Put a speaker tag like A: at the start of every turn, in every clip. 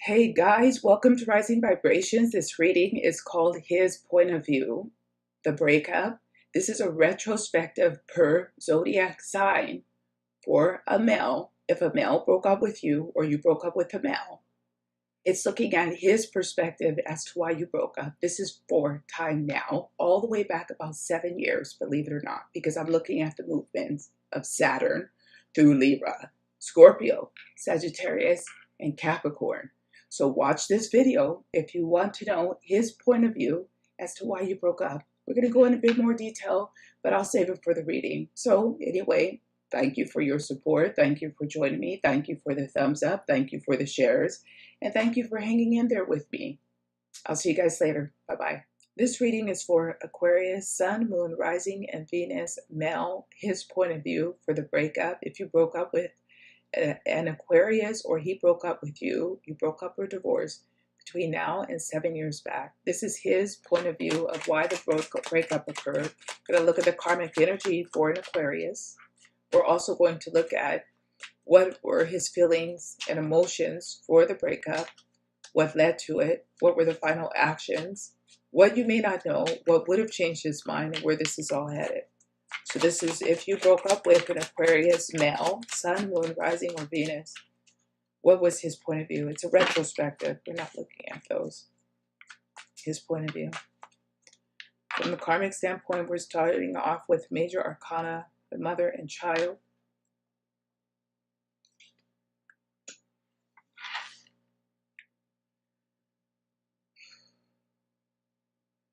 A: Hey guys, welcome to Rising Vibrations. This reading is called His Point of View, the breakup. This is a retrospective per zodiac sign for a male. If a male broke up with you or you broke up with a male, it's looking at his perspective as to why you broke up. This is for time now, all the way back about 7 years, believe it or not, because I'm looking at the movements of Saturn through Libra, Scorpio, Sagittarius, and Capricorn. So watch this video if you want to know his point of view as to why you broke up. We're going to go in a bit more detail, but I'll save it for the reading. So anyway, thank you for your support. Thank you for joining me. Thank you for the thumbs up. Thank you for the shares. And thank you for hanging in there with me. I'll see you guys later. Bye-bye. This reading is for Aquarius, Sun, Moon, Rising, and Venus, male, his point of view for the breakup. If you broke up with an Aquarius or he broke up with you, you broke up or divorced between now and 7 years back. This is his point of view of why the breakup occurred. We're going to look at the karmic energy for an Aquarius. We're also going to look at what were his feelings and emotions for the breakup, what led to it, what were the final actions, what you may not know, what would have changed his mind, and where this is all headed. So this is if you broke up with an Aquarius male, Sun, Moon, Rising, or Venus. What was his point of view? It's a retrospective. We're not looking at those. His point of view. From the karmic standpoint, we're starting off with major arcana, the mother and child.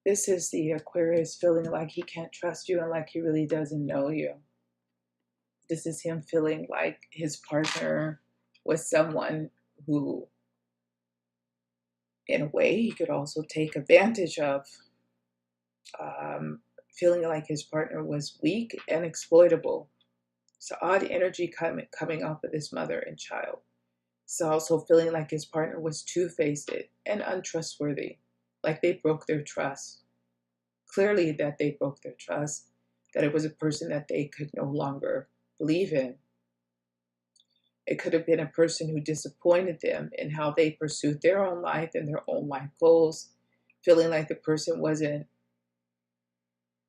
A: This is the Aquarius feeling like he can't trust you and like he really doesn't know you. This is him feeling like his partner was someone who, in a way, he could also take advantage of. Feeling like his partner was weak and exploitable. It's odd energy coming off of this mother and child. It's also feeling like his partner was two-faced and untrustworthy. Like they broke their trust. Clearly that they broke their trust, that it was a person that they could no longer believe in. It could have been a person who disappointed them in how they pursued their own life and their own life goals, feeling like the person wasn't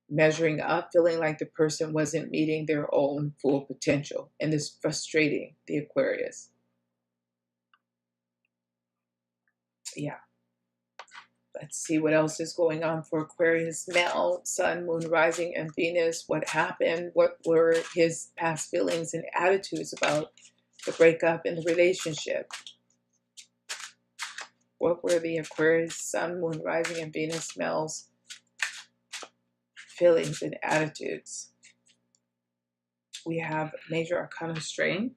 A: measuring up, feeling like the person wasn't meeting their own full potential. And this frustrating the Aquarius. Yeah. Let's see what else is going on for Aquarius male, Sun, Moon, Rising, and Venus. What happened? What were his past feelings and attitudes about the breakup in the relationship? What were the Aquarius, Sun, Moon, Rising, and Venus males' feelings and attitudes? We have major arcana strain.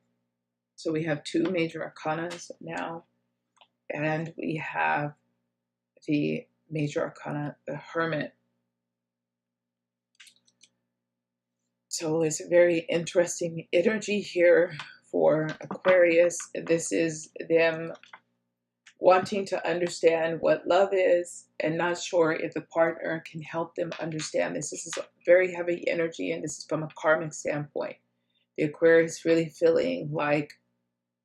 A: So we have two major arcanas now. And we have the major arcana, the Hermit. So it's a very interesting energy here for Aquarius. This is them wanting to understand what love is and not sure if the partner can help them understand this. This is a very heavy energy, and this is from a karmic standpoint. The Aquarius really feeling like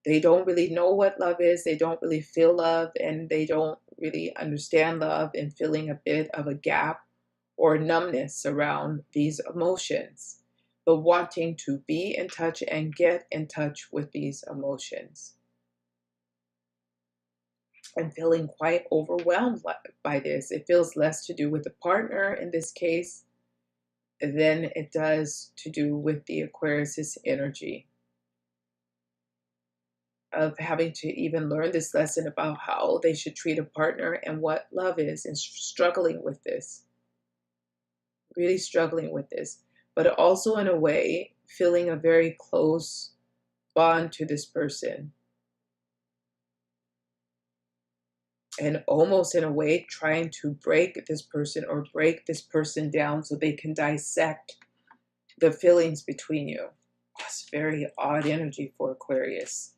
A: they don't really know what love is, they don't really feel love, and they don't really understand love, and feeling a bit of a gap or numbness around these emotions, but wanting to be in touch and get in touch with these emotions. And feeling quite overwhelmed by this. It feels less to do with the partner in this case than it does to do with the Aquarius' energy. Of having to even learn this lesson about how they should treat a partner and what love is, and struggling with this. Really struggling with this. But also in a way, feeling a very close bond to this person. And almost in a way, trying to break this person or break this person down so they can dissect the feelings between you. It's very odd energy for Aquarius.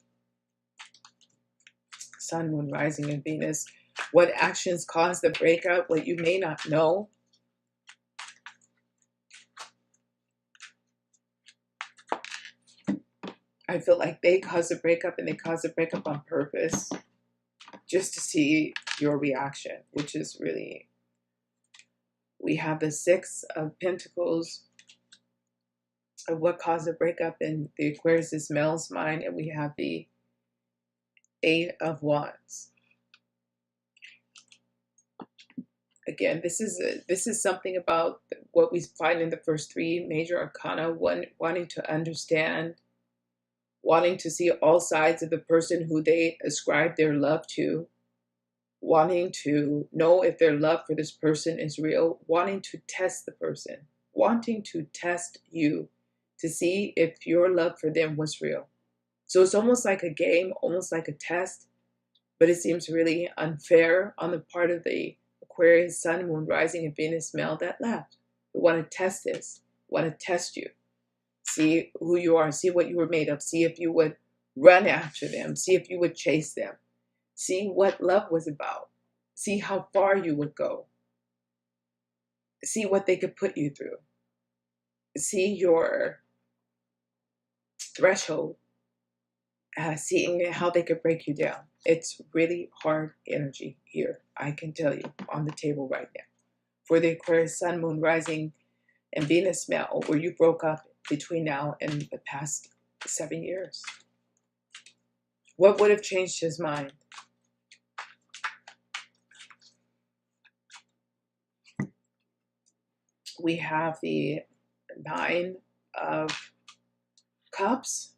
A: Sun, Moon, Rising, and Venus. What actions caused the breakup? What you may not know. I feel like they caused the breakup, and they caused the breakup on purpose. just to see your reaction, which is really, we have the Six of Pentacles of what caused a breakup in the Aquarius male's mind, and we have the Eight of Wands. Again, this is something about what we find in the first three major arcana, wanting to understand, wanting to see all sides of the person who they ascribe their love to, wanting to know if their love for this person is real, wanting to test the person, wanting to test you to see if your love for them was real. So it's almost like a game, almost like a test, but it seems really unfair on the part of the Aquarius Sun, Moon, Rising, and Venus male that left. We want to test this, want to test you, see who you are, see what you were made of, see if you would run after them, see if you would chase them, see what love was about, see how far you would go, see what they could put you through, see your threshold, seeing how they could break you down. It's really hard energy here, I can tell you, on the table right now. For the Aquarius Sun, Moon, Rising, and Venus male, where you broke up between now and the past 7 years. What would have changed his mind? We have the Nine of Cups.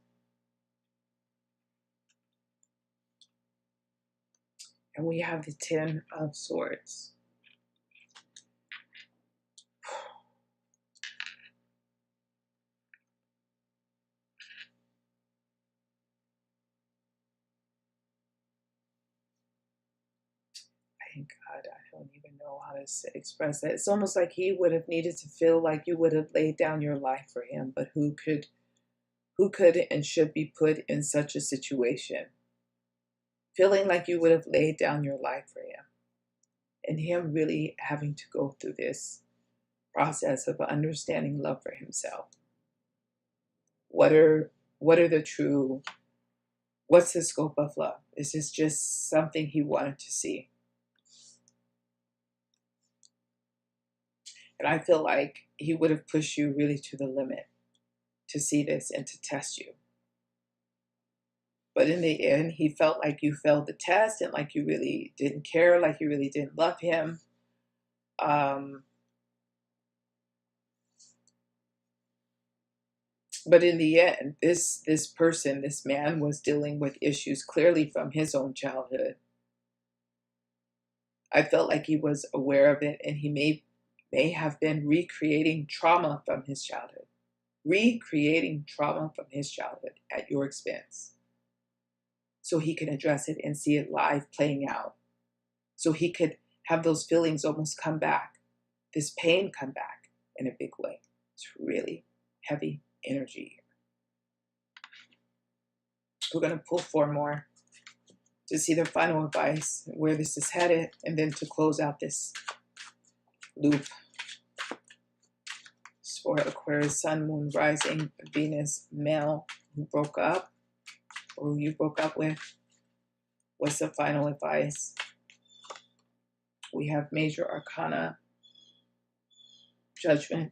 A: And we have the Ten of Swords. Thank God, I don't even know how to express that. It's almost like he would have needed to feel like you would have laid down your life for him, but who could and should be put in such a situation? Feeling like you would have laid down your life for him, and him really having to go through this process of understanding love for himself. What are the true, what's the scope of love? Is this just something he wanted to see? And I feel like he would have pushed you really to the limit to see this and to test you. But in the end, he felt like you failed the test and like you really didn't care, like you really didn't love him. But in the end, this person, this man, was dealing with issues clearly from his own childhood. I felt like he was aware of it, and he may have been recreating trauma from his childhood. Recreating trauma from his childhood at your expense. So he can address it and see it live playing out. So he could have those feelings almost come back. This pain come back in a big way. It's really heavy energy here. We're going to pull 4 more to see the final advice, where this is headed, and then to close out this loop. It's for Aquarius Sun, Moon, Rising, Venus male who broke up, or who you broke up with. What's the final advice? We have major arcana, Judgment,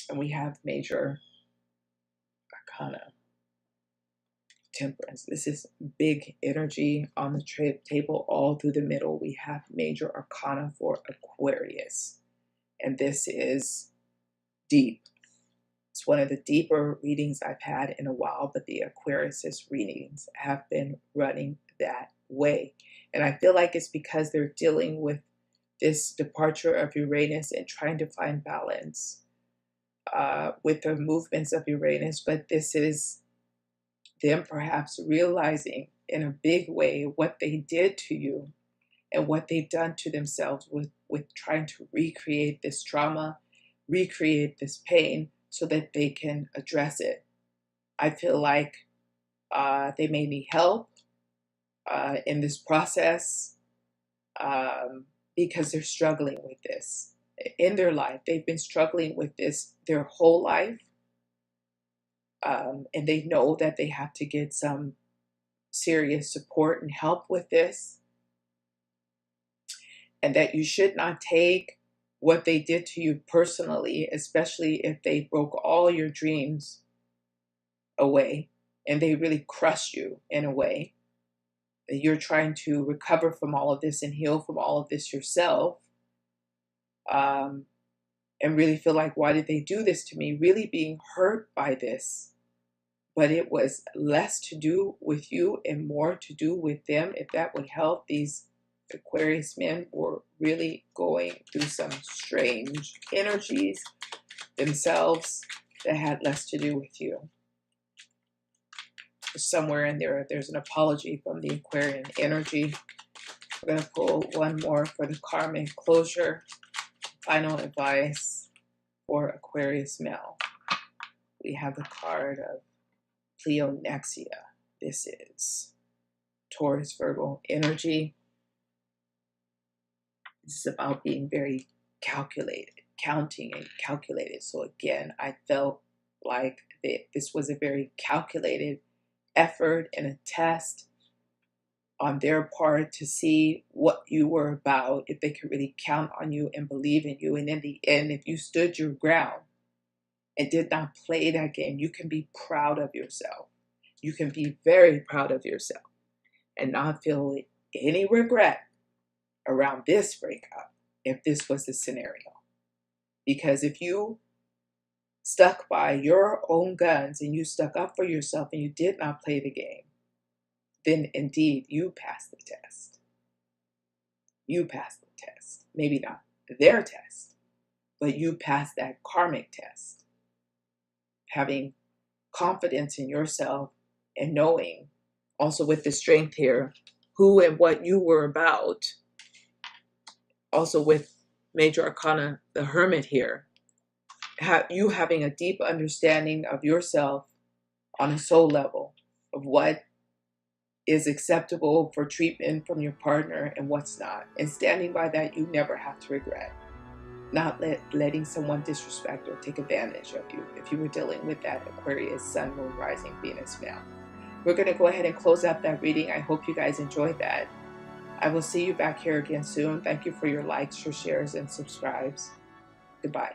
A: and we have major arcana, Temperance. This is big energy on the table. All through the middle, we have major arcana for Aquarius, and this is deep. It's one of the deeper readings I've had in a while, but the Aquarius readings have been running that way. And I feel like it's because they're dealing with this departure of Uranus and trying to find balance with the movements of Uranus. But this is them perhaps realizing in a big way what they did to you and what they've done to themselves with trying to recreate this trauma, recreate this pain, so that they can address it. I feel like they may need help in this process because they're struggling with this in their life. They've been struggling with this their whole life, and they know that they have to get some serious support and help with this, and that you should not take what they did to you personally, especially if they broke all your dreams away and they really crushed you in a way. That you're trying to recover from all of this and heal from all of this yourself, and really feel like, why did they do this to me? Really being hurt by this. But it was less to do with you and more to do with them. If that would help, these Aquarius men were really going through some strange energies themselves that had less to do with you. Somewhere in there, there's an apology from the Aquarian energy. We're going to pull one more for the karmic closure. Final advice for Aquarius male. We have the card of pleonexia. This is Taurus Virgo energy. This is about being very calculated, counting and calculated. So again, I felt like this was a very calculated effort and a test on their part to see what you were about, if they could really count on you and believe in you. And in the end, if you stood your ground and did not play that game, you can be proud of yourself. You can be very proud of yourself and not feel any regret around this breakup if this was the scenario. Because if you stuck by your own guns and you stuck up for yourself and you did not play the game, then indeed you passed the test. You passed the test. Maybe not their test, but you passed that karmic test. Having confidence in yourself and knowing, also with the strength here, who and what you were about. Also with Major Arcana, the Hermit here, you having a deep understanding of yourself on a soul level, of what is acceptable for treatment from your partner and what's not. And standing by that, you never have to regret. Not letting someone disrespect or take advantage of you if you were dealing with that Aquarius, Sun, Moon, Rising, Venus male. We're going to go ahead and close out that reading. I hope you guys enjoyed that. I will see you back here again soon. Thank you for your likes, your shares, and subscribes. Goodbye.